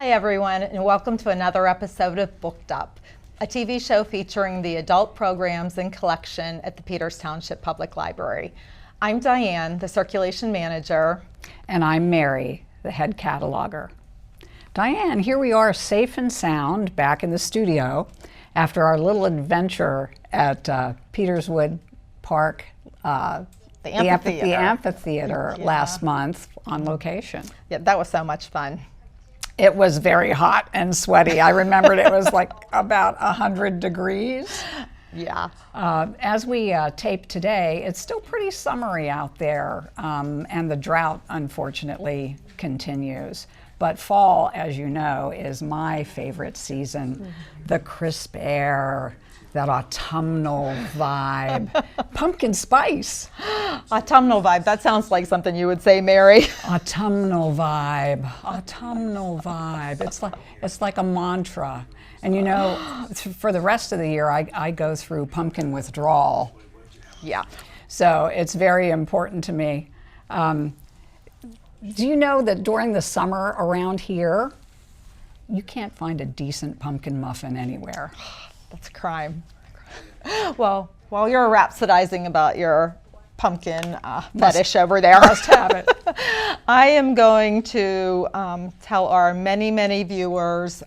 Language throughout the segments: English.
Hi everyone, and welcome to another episode of Booked Up, a TV show featuring the adult programs and collection at the Peters Township Public Library. I'm Diane, the circulation manager. And I'm Mary, the head cataloger. Diane, here we are safe and sound back in the studio after our little adventure at Peterswood Park, the amphitheater last month on location. Yeah, that was so much fun. It was very hot and sweaty. I remembered it was like about 100 degrees. Yeah. As we tape today, it's still pretty summery out there, and the drought, unfortunately, continues. But fall, as you know, is my favorite season. Mm-hmm. The crisp air, that autumnal vibe. Pumpkin spice. Autumnal vibe, that sounds like something you would say, Mary. Autumnal vibe, autumnal vibe. It's like a mantra. And you know, for the rest of the year, I go through pumpkin withdrawal. Yeah. So it's very important to me. Do you know that during the summer around here, you can't find a decent pumpkin muffin anywhere? That's a crime. Well, while you're rhapsodizing about your pumpkin fetish over there, must have it. I am going to tell our many, many viewers,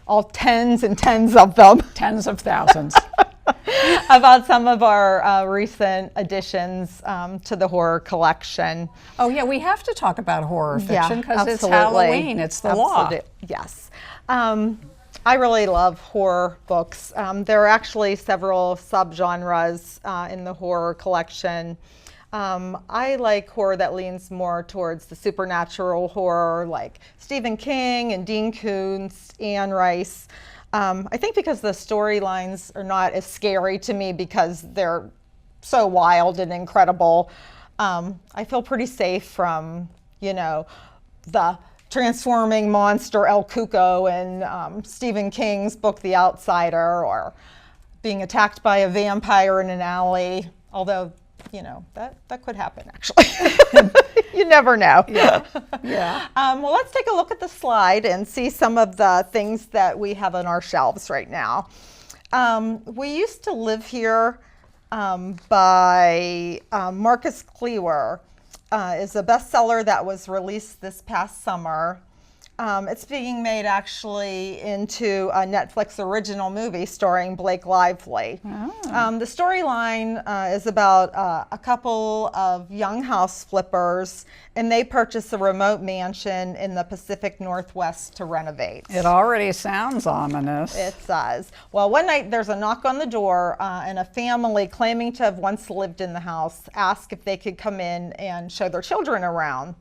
all tens and tens of them, tens of thousands, about some of our recent additions to the horror collection. Oh yeah, we have to talk about horror fiction because it's absolutely. Halloween. It's the law. Yes. I really love horror books. There are actually several subgenres in the horror collection. I like horror that leans more towards the supernatural horror, like Stephen King and Dean Koontz, Anne Rice. I think because the storylines are not as scary to me because they're so wild and incredible. I feel pretty safe from, you know, the transforming monster El Cuco in Stephen King's book The Outsider, or being attacked by a vampire in an alley, although, you know, that could happen actually. You never know. Yeah. Yeah. Well, let's take a look at the slide and see some of the things that we have on our shelves right now. We used to live here by Marcus Cleaver. Is a bestseller that was released this past summer. It's being made actually into a Netflix original movie starring Blake Lively. Oh. The storyline is about a couple of young house flippers, and they purchase a remote mansion in the Pacific Northwest to renovate. It already sounds ominous. It does. Well, one night there's a knock on the door, and a family claiming to have once lived in the house ask if they could come in and show their children around.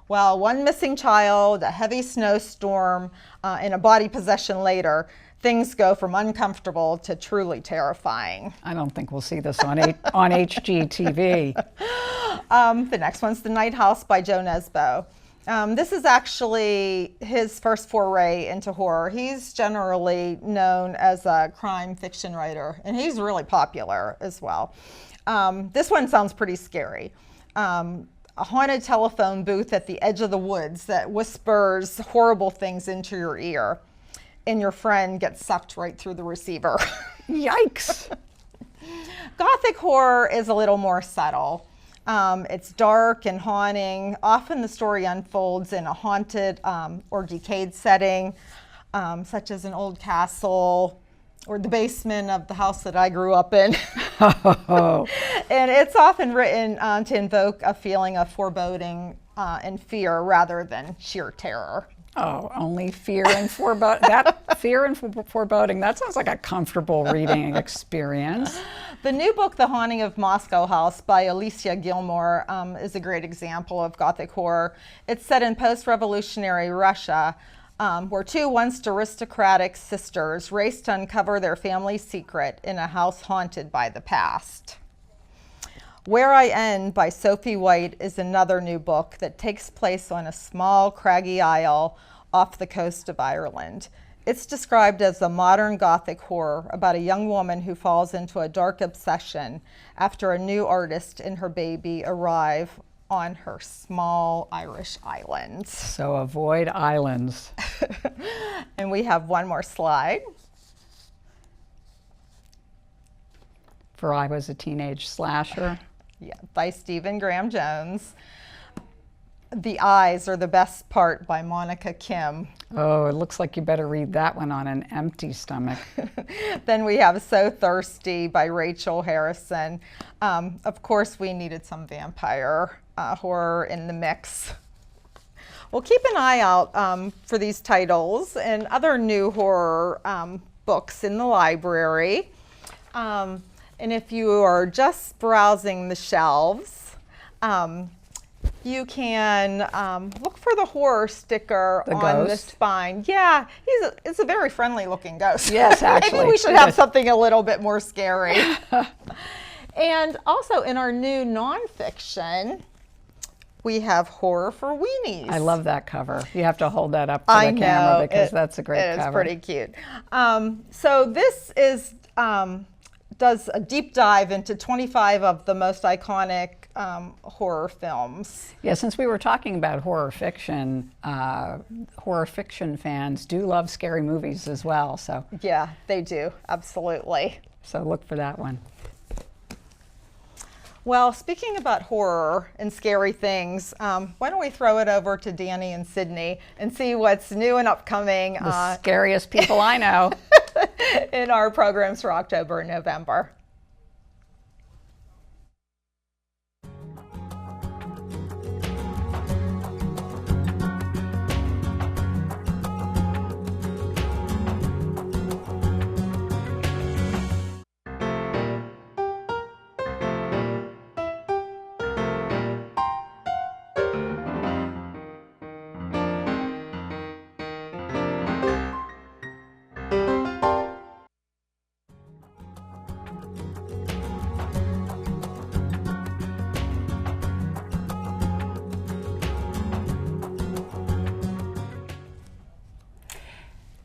Well, one missing child, a heavy snowstorm, and a body possession later, things go from uncomfortable to truly terrifying. I don't think we'll see this on HGTV. The next one's The Night House by Joe Nesbo. This is actually his first foray into horror. He's generally known as a crime fiction writer, and he's really popular as well. This one sounds pretty scary. A haunted telephone booth at the edge of the woods that whispers horrible things into your ear, and your friend gets sucked right through the receiver. Yikes. Gothic horror is a little more subtle. It's dark and haunting. Often the story unfolds in a haunted or decayed setting, such as an old castle or the basement of the house that I grew up in. Oh. And it's often written to invoke a feeling of foreboding and fear rather than sheer terror. Oh, only fear and foreboding. That fear and foreboding, that sounds like a comfortable reading experience. The new book, The Haunting of Moscow House by Alicia Gilmore, is a great example of Gothic horror. It's set in post-revolutionary Russia, where two once aristocratic sisters race to uncover their family's secret in a house haunted by the past. Where I End by Sophie White is another new book that takes place on a small, craggy isle off the coast of Ireland. It's described as a modern Gothic horror about a young woman who falls into a dark obsession after a new artist and her baby arrive on her small Irish islands. So avoid islands. And we have one more slide. For I Was a Teenage Slasher. Yeah, by Stephen Graham Jones. The Eyes Are the Best Part by Monica Kim. Oh, it looks like you better read that one on an empty stomach. Then we have So Thirsty by Rachel Harrison. Of course, we needed some vampire horror in the mix. Well, keep an eye out for these titles and other new horror books in the library. And if you are just browsing the shelves, you can look for the horror sticker on the spine. Yeah, it's a very friendly looking ghost. Yes, actually. Maybe we should have something a little bit more scary. And also in our new nonfiction, we have Horror for Weenies. I love that cover. You have to hold that up to the camera because that's a great cover. It's pretty cute. So this is does a deep dive into 25 of the most iconic horror films. Yeah, since we were talking about horror fiction fans do love scary movies as well. So yeah, they do, absolutely. So look for that one. Well, speaking about horror and scary things, why don't we throw it over to Dani and Sydney and see what's new and upcoming. The scariest people I know. In our programs for October and November.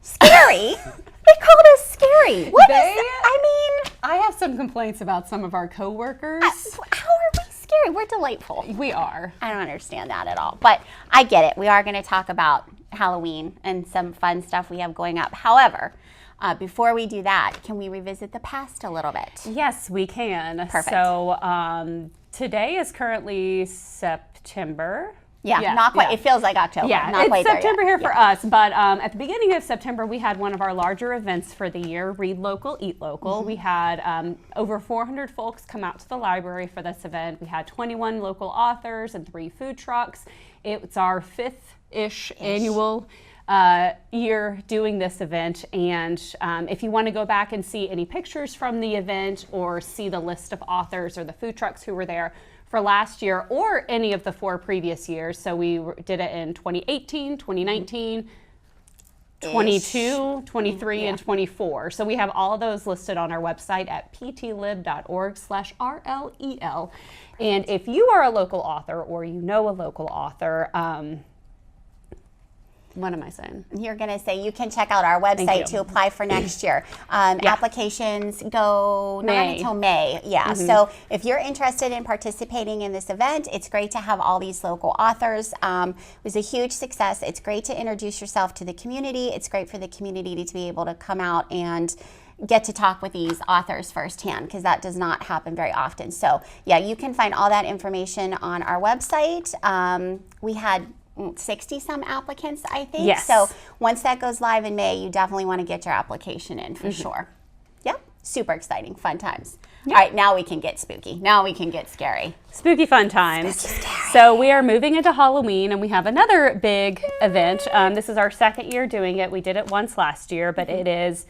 Scary? They called us scary. What is that? I mean, I have some complaints about some of our coworkers. how are we scary? We're delightful. We are. I don't understand that at all. But I get it. We are going to talk about Halloween and some fun stuff we have going up. However, before we do that, can we revisit the past a little bit? Yes, we can. Perfect. So today is currently September. Yeah, not quite. Yeah. It feels like October. Yeah, not it's quite there September yet. here for us, but at the beginning of September, we had one of our larger events for the year, Read Local, Eat Local. Mm-hmm. We had over 400 folks come out to the library for this event. We had 21 local authors and 3 food trucks. It's our 5th-ish annual year doing this event, and if you want to go back and see any pictures from the event or see the list of authors or the food trucks who were there for last year or any of the 4 previous years, so we did it in 2018, 2019, 22, 23, and 24. So we have all of those listed on our website at ptlib.org/RLEL. And if you are a local author or you know a local author, what am I saying? You're going to say you can check out our website to apply for next year. Applications go not until May. Yeah. So if you're interested in participating in this event, it's great to have all these local authors. It was a huge success. It's great to introduce yourself to the community. It's great for the community to be able to come out and get to talk with these authors firsthand, because that does not happen very often. So yeah, you can find all that information on our website. We had 60 some applicants, I think. Yes. So once that goes live in May, you definitely want to get your application in for sure. Yep. Super exciting. Fun times. All right, now we can get spooky. Now we can get scary. Spooky fun times. So we are moving into Halloween, and we have another big event. This is our 2nd year doing it. We did it once last year, but it is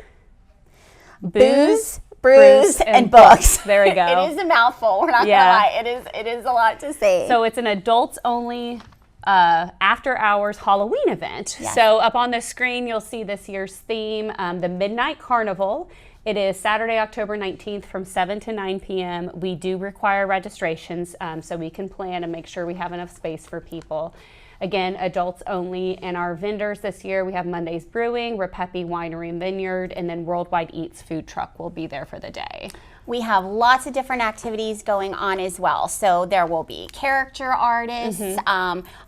Booze, Brews, and Books. There we go. It is a mouthful. We're not going to lie. It is a lot to say. So it's an adults only after hours Halloween event. Yes. So up on the screen, you'll see this year's theme, the Midnight Carnival. It is Saturday, October 19th from 7 to 9 p.m. We do require registrations so we can plan and make sure we have enough space for people. Again, adults only. And our vendors this year, we have Monday's Brewing, Repepi Winery and Vineyard, and then Worldwide Eats food truck will be there for the day. We have lots of different activities going on as well. So there will be character artists,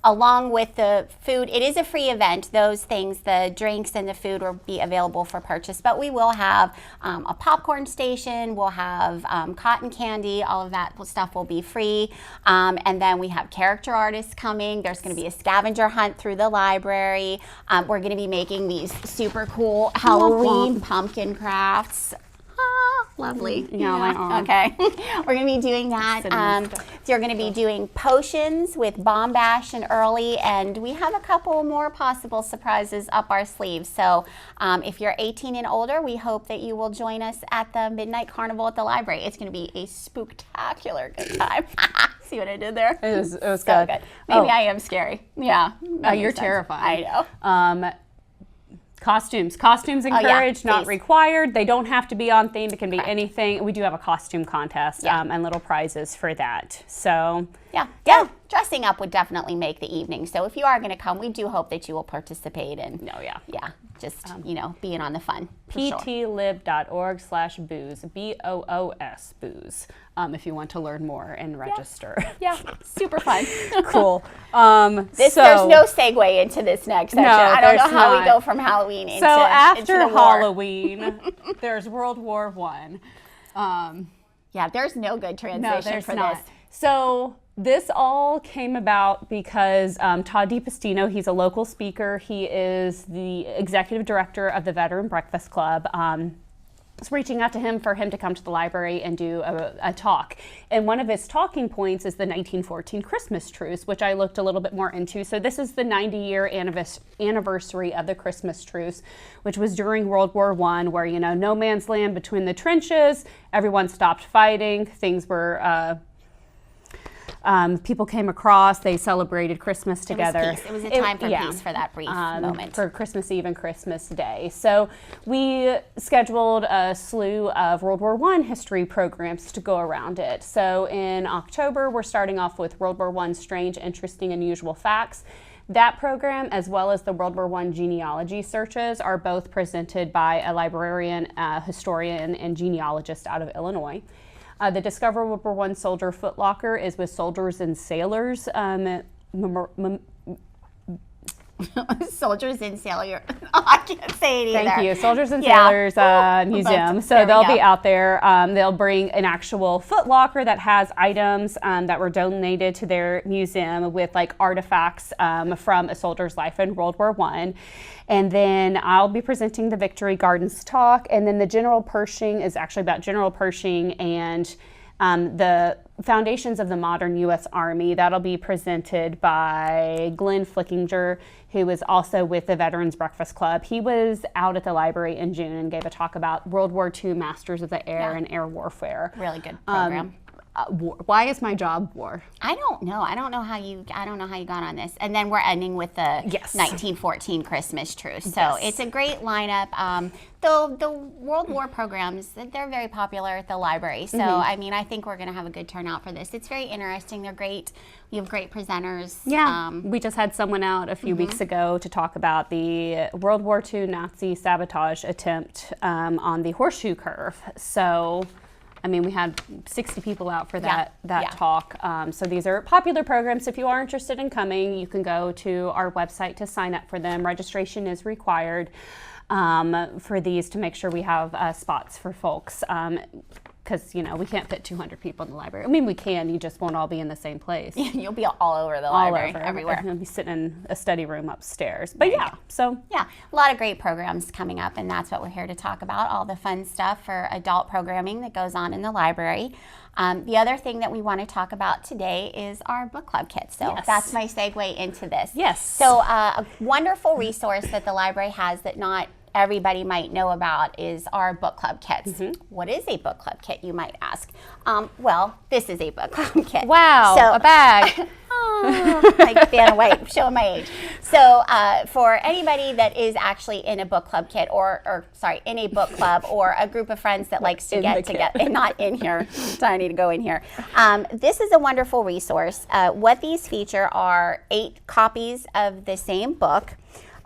along with the food. It is a free event. Those things, the drinks and the food, will be available for purchase. But we will have a popcorn station. We'll have cotton candy. All of that stuff will be free. And then we have character artists coming. There's going to be a scavenger hunt through the library. We're going to be making these super cool Halloween pumpkin crafts. Lovely. Yeah, okay. We're going to be doing that. You're going to be doing potions with Bomb Bash and Early, and we have a couple more possible surprises up our sleeves. So if you're 18 and older, we hope that you will join us at the Midnight Carnival at the library. It's going to be a spooktacular good time. See what I did there? It was So good. good. Maybe I am scary. Yeah. You're terrifying. I know. Costumes encouraged, not required. They don't have to be on theme. It can be anything. We do have a costume contest and little prizes for that. So yeah, dressing up would definitely make the evening. So if you are going to come, we do hope that you will participate and just being on the fun. ptlib.org/booze, BOOS, booze. If you want to learn more and register. Yeah, super fun. Cool. There's no segue into this next section. I don't know how we go from Halloween into after into the war. Halloween, there's World War One. There's no good transition for this. So this all came about because Todd DiPastino, he's a local speaker. He is the executive director of the Veteran Breakfast Club. Was reaching out to him for him to come to the library and do a talk. And one of his talking points is the 1914 Christmas truce, which I looked a little bit more into. So this is the 90-year anniversary of the Christmas truce, which was during World War I, where, no man's land between the trenches, everyone stopped fighting, things were... people came across, they celebrated Christmas together. It was a time for peace for that brief moment. For Christmas Eve and Christmas Day. So we scheduled a slew of World War I history programs to go around it. So in October, we're starting off with World War I Strange, Interesting, Unusual Facts. That program, as well as the World War I genealogy searches, are both presented by a librarian, historian, and genealogist out of Illinois. The Discover World War I Soldier Footlocker is with Soldiers and Sailors. Soldiers and Sailors. I can't say it either. Thank you. Soldiers and Sailors Museum. So they'll be out there. They'll bring an actual footlocker that has items that were donated to their museum with artifacts from a soldier's life in World War I. And then I'll be presenting the Victory Gardens talk. And then the General Pershing is actually about General Pershing and the foundations of the modern U.S. Army. That'll be presented by Glenn Flickinger, who is also with the Veterans Breakfast Club. He was out at the library in June and gave a talk about World War II Masters of the Air and Air Warfare. Really good program. Why is my job war? I don't know. I don't know how you got on this. And then we're ending with the 1914 Christmas truce. So it's a great lineup. The World War programs, they're very popular at the library. So I think we're going to have a good turnout for this. It's very interesting. They're great. We have great presenters. Yeah. We just had someone out a few weeks ago to talk about the World War II Nazi sabotage attempt on the Horseshoe Curve. So we had 60 people out for that talk. So these are popular programs. If you are interested in coming, you can go to our website to sign up for them. Registration is required for these to make sure we have spots for folks. Because, we can't fit 200 people in the library. We can, you just won't all be in the same place. You'll be all over the library, everywhere. You'll be sitting in a study room upstairs. But a lot of great programs coming up, and that's what we're here to talk about, all the fun stuff for adult programming that goes on in the library. The other thing that we want to talk about today is our book club kit. So that's my segue into this. Yes. So a wonderful resource that the library has that not everybody might know about is our book club kits. What is a book club kit, you might ask? Well, this is a book club kit. Wow, so, a bag. Like Vanna White, showing my age. So for anybody that is actually in a book club kit in a book club or a group of friends that likes to get together, and not in here, so I need to go in here. This is a wonderful resource. What these feature are 8 copies of the same book.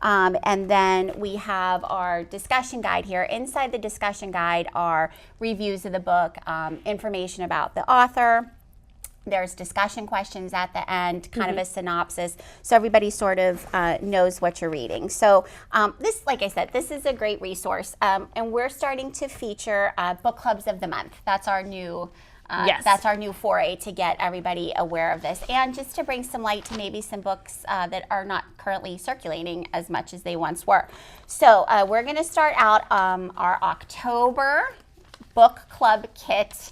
And then we have our discussion guide here. Inside the discussion guide are reviews of the book, information about the author. There's discussion questions at the end, kind of a synopsis, so everybody sort of knows what you're reading. So this, like I said, this is a great resource, and we're starting to feature book clubs of the month. That's our new. That's our new foray to get everybody aware of this, and just to bring some light to maybe some books that are not currently circulating as much as they once were. So we're going to start out our October book club kit.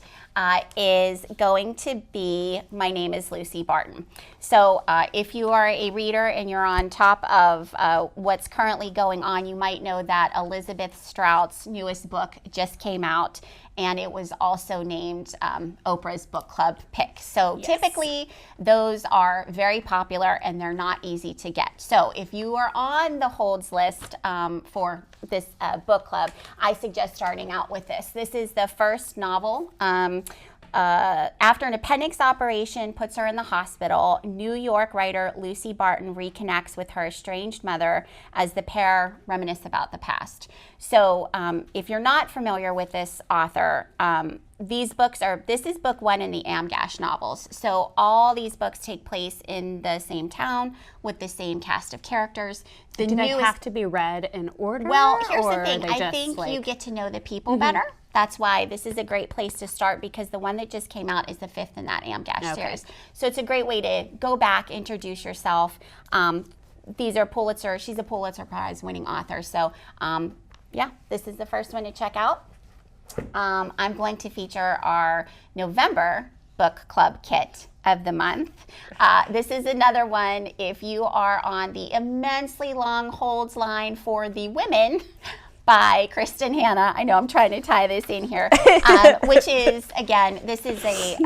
Is going to be My Name is Lucy Barton. So if you are a reader and you're on top of what's currently going on, you might know that Elizabeth Strout's newest book just came out, and it was also named Oprah's book club pick. So typically those are very popular and they're not easy to get. So if you are on the holds list for this book club, I suggest starting out with this. This is the first novel. After an appendix operation puts her in the hospital, New York writer Lucy Barton reconnects with her estranged mother as the pair reminisce about the past. So if you're not familiar with this author, this is book one in the Amgash novels. So all these books take place in the same town with the same cast of characters. Do they have to be read in order? Well, here's the thing. I think you get to know the people better. That's why this is a great place to start, because the one that just came out is the fifth in that Amgash series. So it's a great way to go back, introduce yourself. These are she's a Pulitzer Prize winning author. So yeah, this is the first one to check out. I'm going to feature our November book club kit of the month. This is another one if you are on the immensely long holds line for the women by Kristen Hanna. I know I'm trying to tie this in here, which is, again, this is a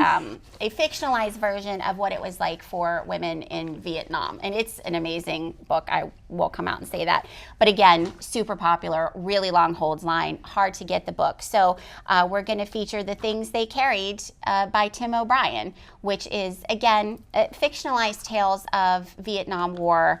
fictionalized version of what it was like for women in Vietnam. And it's an amazing book. I will come out and say that. But again, super popular, really long holds line, hard to get the book. So we're going to feature The Things They Carried by Tim O'Brien, which is, again, fictionalized tales of Vietnam War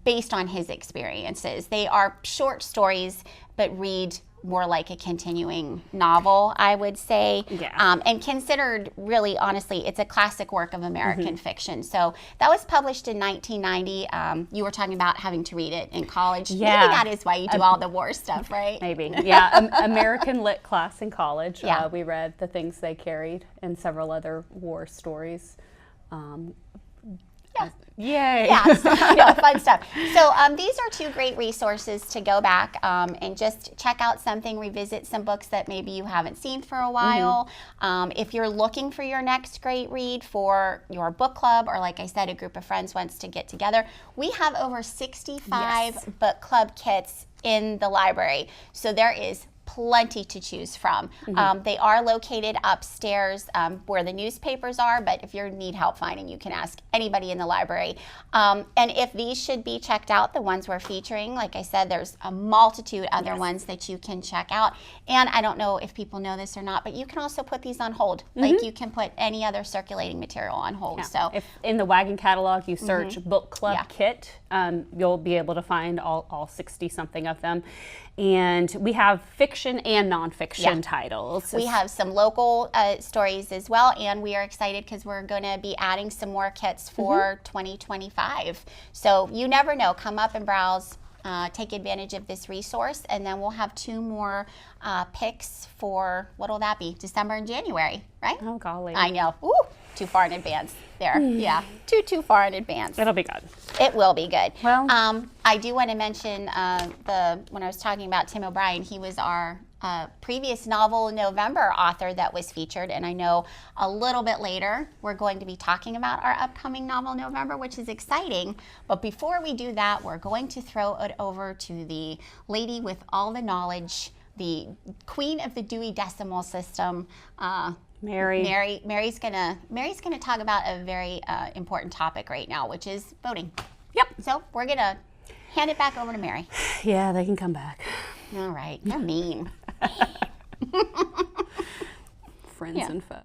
based on his experiences. They are short stories, but read more like a continuing novel, I would say. Yeah. And considered, really, honestly, it's a classic work of American fiction. So that was published in 1990. You were talking about having to read it in college. Yeah. Maybe that is why you do all the war stuff, right? Maybe. Yeah. American lit class in college. Yeah. We read The Things They Carried and several other war stories. Yeah. Yay. Yeah, so, fun stuff. So these are two great resources to go back and just check out something, revisit some books that maybe you haven't seen for a while. If you're looking for your next great read for your book club, or like I said, a group of friends wants to get together, we have over 65 book club kits in the library. So there is plenty to choose from. They are located upstairs where the newspapers are, but if you need help finding, you can ask anybody in the library. And if these should be checked out, the ones we're featuring, like I said, there's a multitude other ones that you can check out. And I don't know if people know this or not, but you can also put these on hold. Like you can put any other circulating material on hold. Yeah. So if in the Wagon catalog you search book club kit, you'll be able to find all 60 something of them. And we have fiction and nonfiction titles. We have some local stories as well, and we are excited because we're going to be adding some more kits for 2025. So you never know. Come up and browse. Take advantage of this resource, and then we'll have 2 more picks for, what'll that be? December and January, right? Oh, golly. I know. Ooh, too far in advance there. Yeah, too far in advance. It'll be good. It will be good. Well, I do want to mention when I was talking about Tim O'Brien, he was our previous novel November author that was featured, and I know a little bit later we're going to be talking about our upcoming novel November, which is exciting. But before we do that, we're going to throw it over to the lady with all the knowledge, the queen of the Dewey Decimal System, Mary's gonna talk about a very important topic right now, which is voting. Yep. So we're gonna hand it back over to Mary. Yeah, they can come back. All right. You're mean. Friends and foes.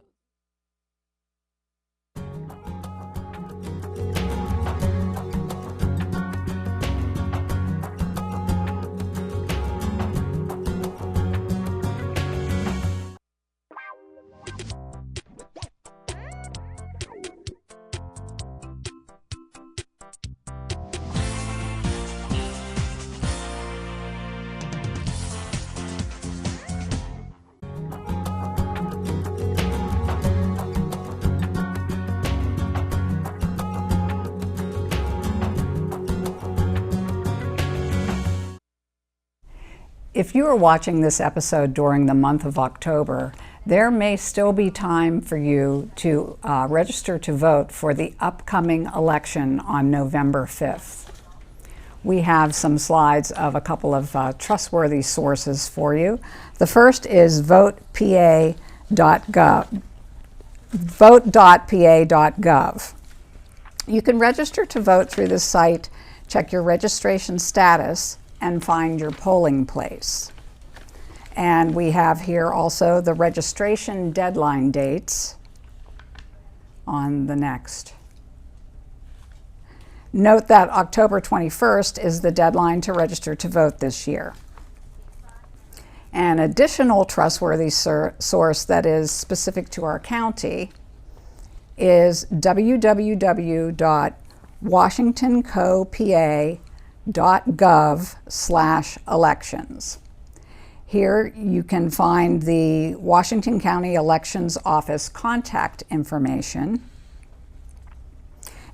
if you are watching this episode during the month of October, there may still be time for you to register to vote for the upcoming election on November 5th. We have some slides of a couple of trustworthy sources for you. The first is vote.pa.gov. You can register to vote through the site, check your registration status, and find your polling place. And we have here also the registration deadline dates on the next. Note that October 21st is the deadline to register to vote this year. An additional trustworthy source that is specific to our county is www.washingtoncopa.gov/elections. Here you can find the Washington County Elections Office contact information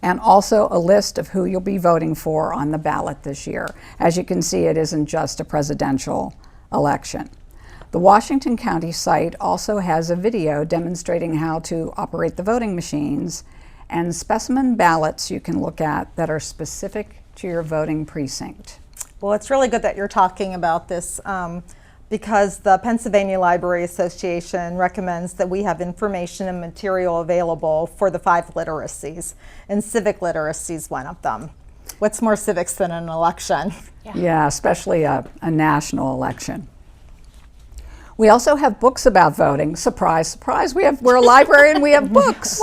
and also a list of who you'll be voting for on the ballot this year. As you can see, it isn't just a presidential election. The Washington County site also has a video demonstrating how to operate the voting machines and specimen ballots you can look at that are specific to your voting precinct. Well, it's really good that you're talking about this because the Pennsylvania Library Association recommends that we have information and material available for the 5 literacies, and civic literacy is one of them. What's more civics than an election? Yeah, especially a national election. We also have books about voting. Surprise, surprise, we're a library and we have books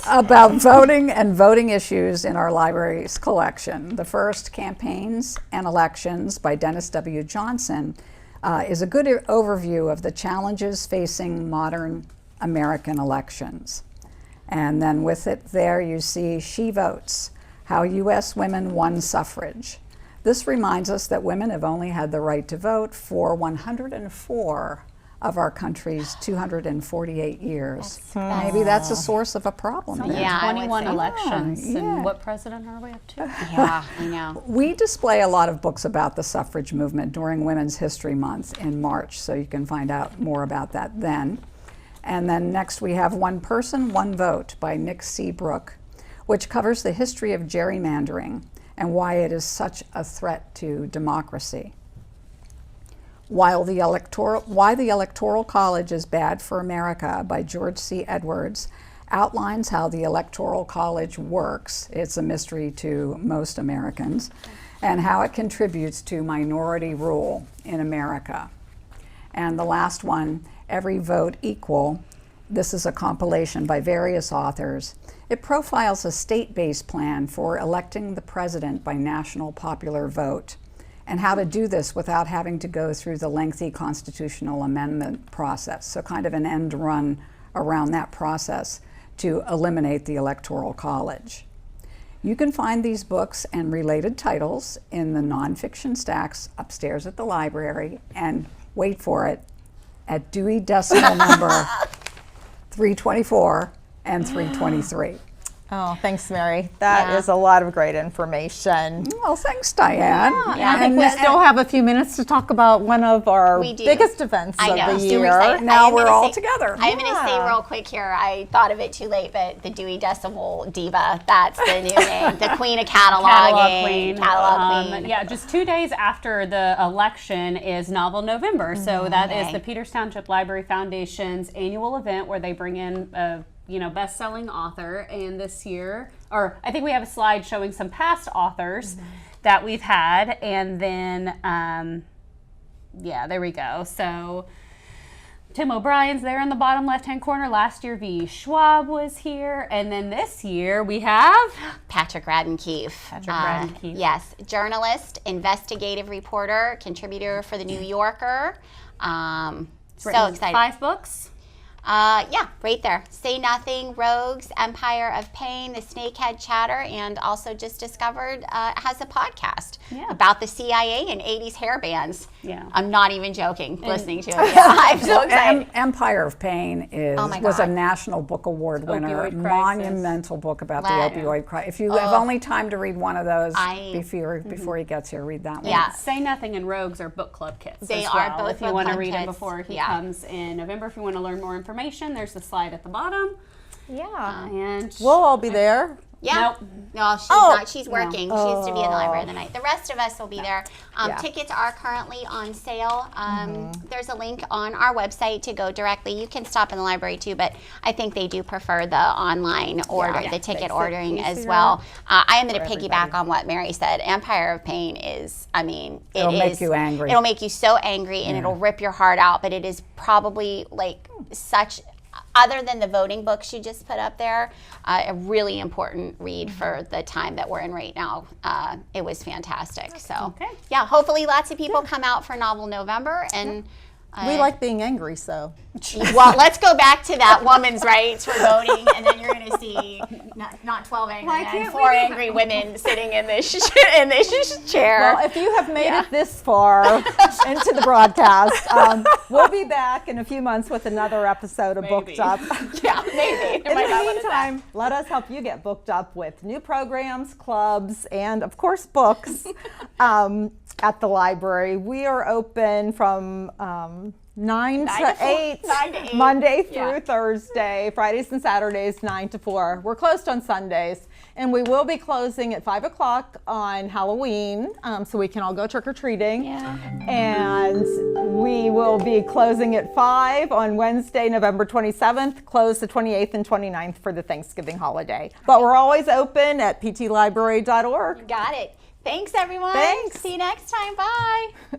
about voting and voting issues in our library's collection. The first, Campaigns and Elections by Dennis W. Johnson, is a good overview of the challenges facing modern American elections. And then with it there you see She Votes, How U.S. Women Won Suffrage. This reminds us that women have only had the right to vote for 104 of our country's 248 years. Maybe that's a source of a problem. Yeah, I would 21 say. elections. Yeah. And what president are we up to? Yeah, I know. We display a lot of books about the suffrage movement during Women's History Month in March, so you can find out more about that then. And then next we have One Person, One Vote by Nick Seabrook, which covers the history of gerrymandering and why it is such a threat to democracy. Why the Electoral College is Bad for America by George C. Edwards outlines how the Electoral College works. It's a mystery to most Americans, and how it contributes to minority rule in America. And the last one, Every Vote Equal. This is a compilation by various authors. It profiles a state-based plan for electing the president by national popular vote, and how to do this without having to go through the lengthy constitutional amendment process. So kind of an end run around that process to eliminate the Electoral College. You can find these books and related titles in the nonfiction stacks upstairs at the library, and wait for it, at Dewey Decimal number 324 and 323. Oh, thanks, Mary. That is a lot of great information. Well, thanks, Diane. I think we still have a few minutes to talk about one of our We do. biggest events I of know. the Super year. excited. Now I am we're gonna all say- together. I'm going to say real quick here, I thought of it too late, but the Dewey Decimal Diva, that's the new name. The Queen of Cataloging. Catalog Queen. Yeah, just 2 days after the election is Novel November. So that is the Peters Township Library Foundation's annual event where they bring in a best-selling author. And this year, or I think we have a slide showing some past authors that we've had. And then, yeah, there we go. So Tim O'Brien's there in the bottom left-hand corner. Last year, V. Schwab was here. And then this year, we have Patrick Radden-Keefe. Radden-Keefe. Yes, journalist, investigative reporter, contributor for The New Yorker. So written excited. 5 books. Yeah, right there. Say Nothing, Rogues, Empire of Pain, The Snakehead Chatter, and also just discovered has a podcast about the CIA and 80s hair bands. Yeah. I'm not even joking listening to it. Yeah, I'm so excited. Empire of Pain my was a God. National Book Award winner, Opioid crisis. monumental book about Let- the opioid crisis. If you have only time to read one of those Mm-hmm. before he gets here, read that one. Yeah. Say Nothing and Rogues are book club kits. They as are well. both If you book want to club read them kits. before he Yeah. comes in November, if you want to learn more information, there's the slide at the bottom. Yeah. And We'll all be there. Yeah. Nope. No, she's not. She's working. No. She used to be in the library of the night. The rest of us will be there. Yeah. Tickets are currently on sale. There's a link on our website to go directly. You can stop in the library too, but I think they do prefer the online order, the ticket makes it ordering as easier well. I am going to for piggyback everybody. on what Mary said. Empire of Pain is, I mean, It'll make is- you angry. It'll make you so angry and it'll rip your heart out, but it is probably like such, other than the voting books you just put up there, a really important read for the time that we're in right now. It was fantastic. So, Okay. yeah, hopefully lots of people come out for Novel November. And We like being angry, so. well, let's go back to that woman's rights for voting, and then you're going to see not 12 angry men, can't 4 we- angry women sitting in this chair. Well, if you have made it this far into the broadcast, we'll be back in a few months with another episode of Booked Up. yeah, maybe. In the meantime, let us help you get booked up with new programs, clubs, and of course books at the library. We are open from 9 to 8, 9 to 8. Monday through Thursday, Fridays and Saturdays 9 to 4. We're closed on Sundays, and we will be closing at 5 o'clock on Halloween, so we can all go trick-or-treating. Yeah. And we will be closing at 5 on Wednesday, November 27th, close the 28th and 29th for the Thanksgiving holiday. But we're always open at ptlibrary.org. Got it. Thanks, everyone. Thanks. See you next time. Bye.